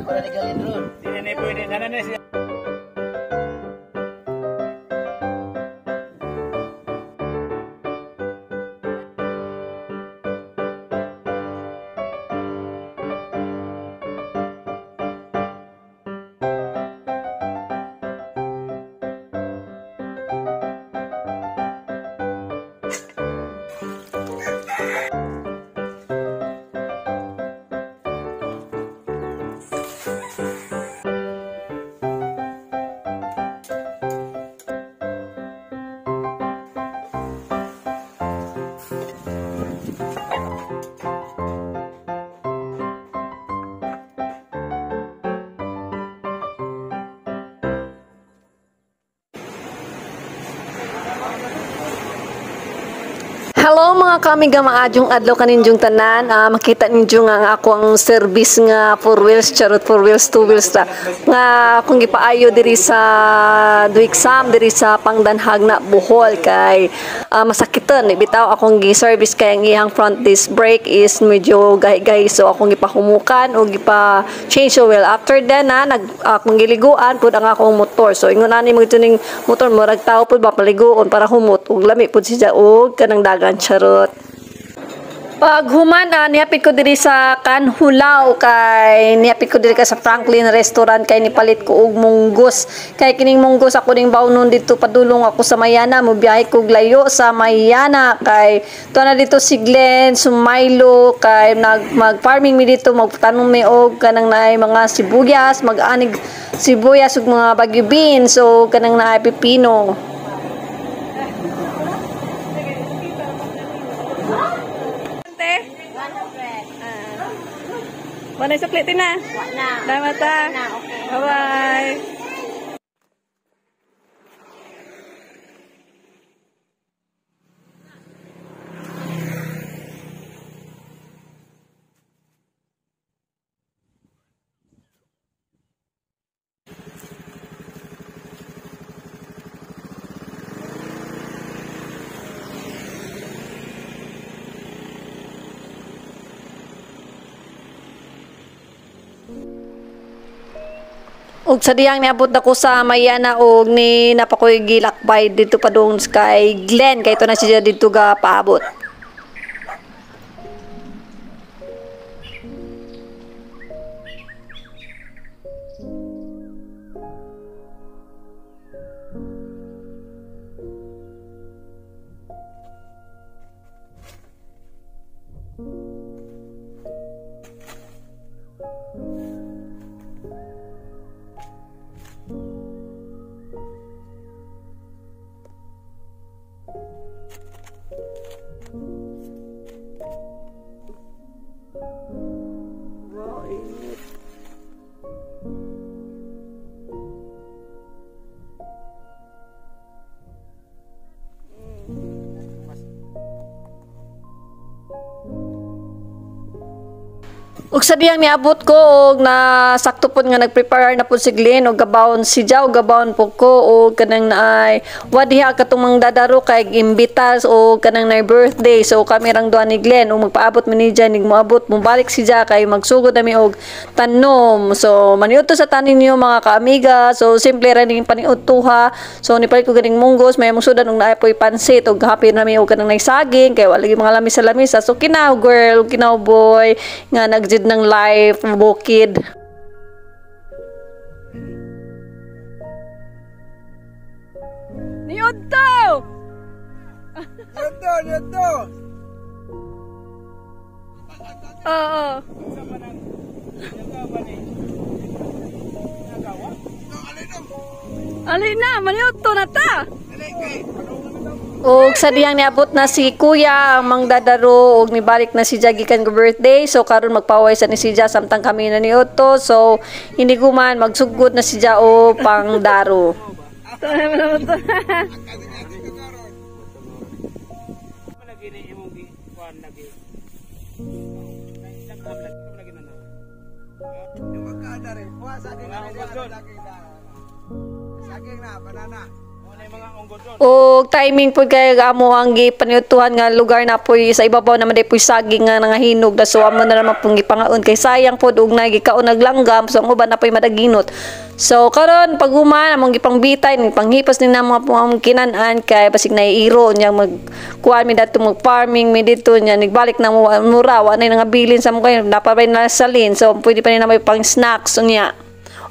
Ako na nagalin ron. Hindi na pwede. Nanan na siya. Hello mga kami maadjong adlaw kaninjong tanan. Makita ninyo nga ang ako ang service nga 4 wheels, charot 4 wheels, 2 wheels ta. Nga kung gipaayo diri sa do exam diri sa Pangdanhag na Bohol kay masakiton bitaw akong gi-service kay ang iyang front disc brake is medyo gahi-gahi, so akong gipahumukan o gipa change oil. After then akong giliguan pud ang akong motor. So ingon ani mo ning motor murag tao pud ba paliguon para humot ug lami pud siya og kanang dagan. Charot. Pag human, niapit ko diri sa Kanhulaw kay niapit ko diri ka sa Franklin Restaurant kay nipalit ko og munggos. Kay kining munggos ako ning bawnon dito padulong ako sa Mayana, mo biyahe ko layo sa Mayana kay to na dito si Glenn, Sumailo kay mag-farming mi dito, magtanom mi og kanang naay mga sibuyas, mag-anig sibuyas ug mga bagyo beans, so kanang naay pipino. Mana suklit na? Na. Salamat ta. Okay. Bye-bye. Og sa diyang niabot ako sa Mayana og ni napakoy gilakbay dito pa doon kay Glenn kay to na siya dito ga paabot. Ug sa diyang niabot ko og nasakto pod nga nagprepare na pod si Glenn og gabawon si Jaw, gabawon po ko og kanang naay wadiha katong mangdadaro kay imbitas o kanang naay birthday. So kami rang duha ni Glenn og magpaabot mi ni Jan nig moabot mobalik si Jaw kay magsugod nami og tanom. So maniudto sa tanin niyo mga kaamiga. So simple ra ning paniudtoha. So nipalit ko ganing munggos, may musudan og naay poy pansit og happy nami og kanang naay saging kay wala mga lamis sa lamisa. So kinaw girl, kinaw boy nga nag ng life bukid. Niyodto! Niyodto! Oo. Alin na, maniyodto na ta! Og sa diyang niabot na si Kuya ang mangdadaro og nibalik na si Jaggy kan birthday. So karon magpaway sa ni si Ja samtang kami na ni Otto. So hindi guman magsugod na si Ja o pangdaro. Saging na, banana. mga unggod doon. O timing po kay amo ang gipaniutuhan nga lugar na po sa ibabaw naman day po saging nga nangahinog da so amo na naman pong gipangaon kay sayang po og nagikaon naglanggam so ang uban na po madaginot. So karon pag human among gipangbitay ni panghipas ni na mga pamangkinan-an kay basig naiiro nya magkuan mi dato mag farming mi dito nya nigbalik na mura wa na nga bilin sa mo kay napabay na salin so pwede pa ni na may pang snacks unya.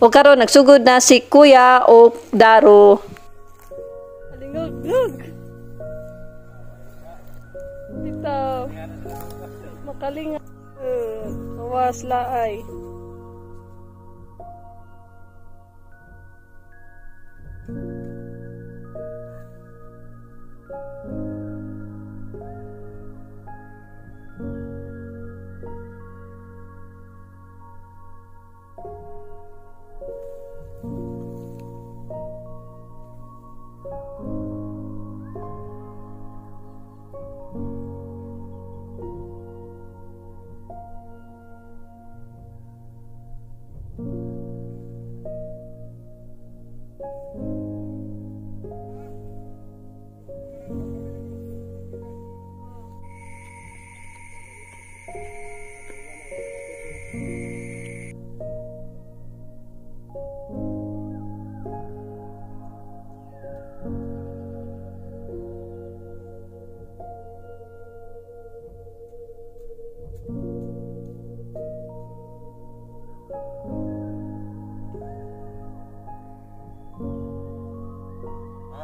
O karon nagsugod na si Kuya o Daro. Alingog. Dito. Makalinga. Kawas laay.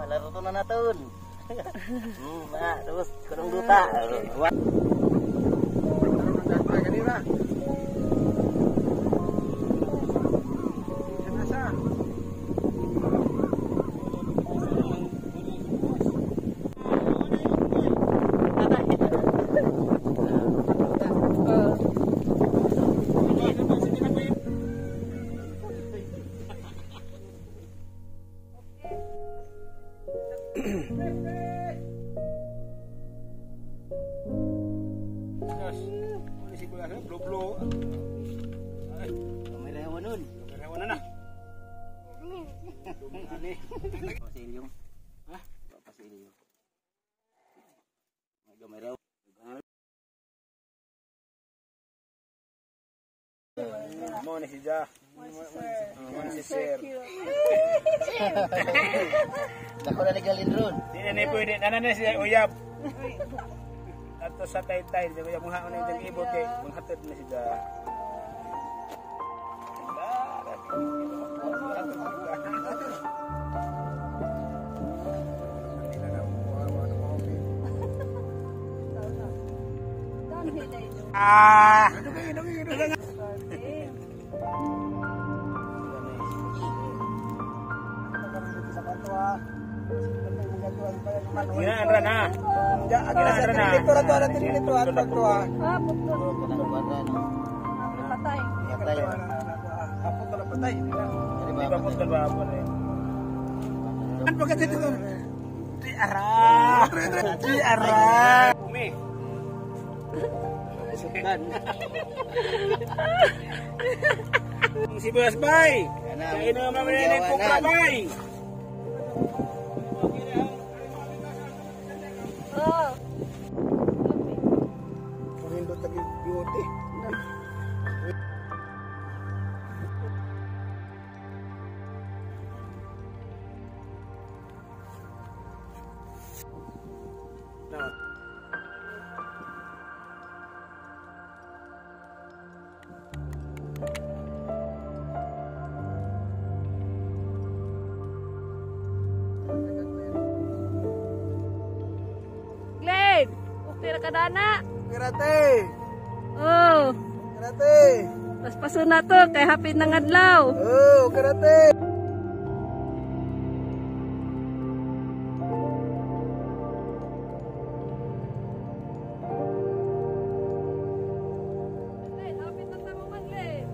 Laro to na naton. Terus kurang duta. Blo-blo. Ay, May lawan nun. meron na na. Pasilyong. Ha? Pasilyong. Medyo may raw. Mo ni si Ja. Mo ni si Sir. Dako na legalin ron. Di na pwede. Nanan na siya uyab. Ato sa tay-tay. Di ba yung mga unang itong ibot kay manghatid na siya. Ah! Ginaan ra na. Ginaan ra na. Patay. Di ba po ba po rin? Ano ba kasi dito? Di ara! Di ara! Umi! Sukan. Si Boss Bay! Kain na mamaya na yung Pukra Bay! Oh. Purindot lagi beauty. Glenn, okay ra kadana. Kirate! Oh, Kirate! paspaso na to kay hapit ng adlaw. Oh, kirate! Glenn, hapit na tamo man, Glenn.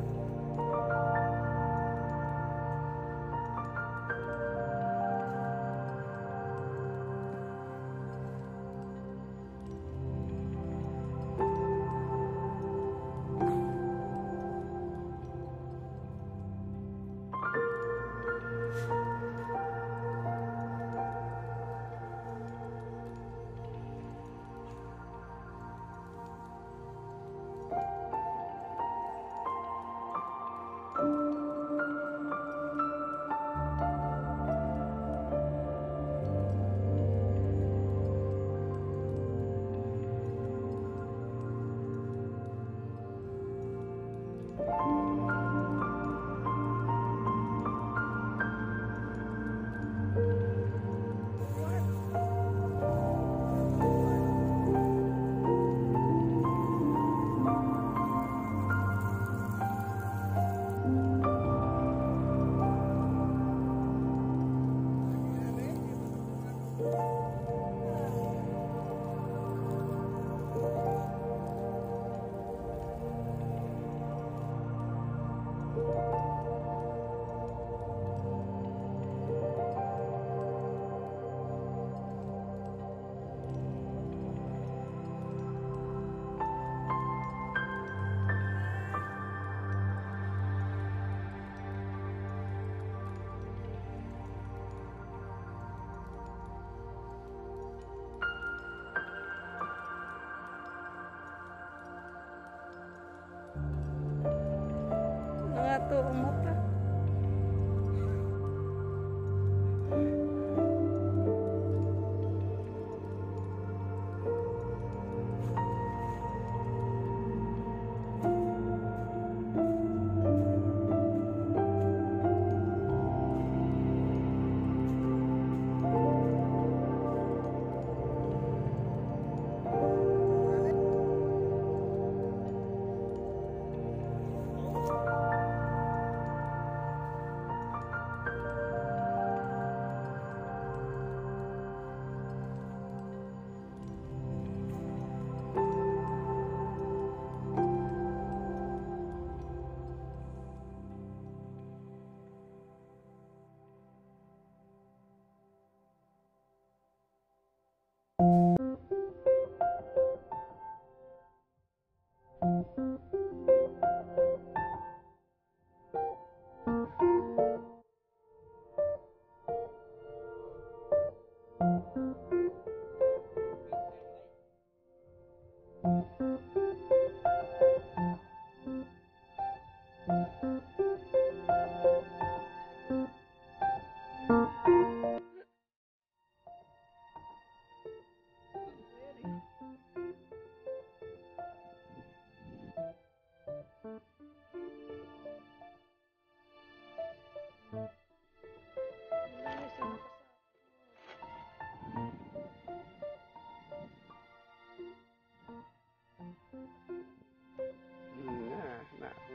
ato ang mata.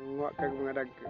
Nguak kag mga dagko.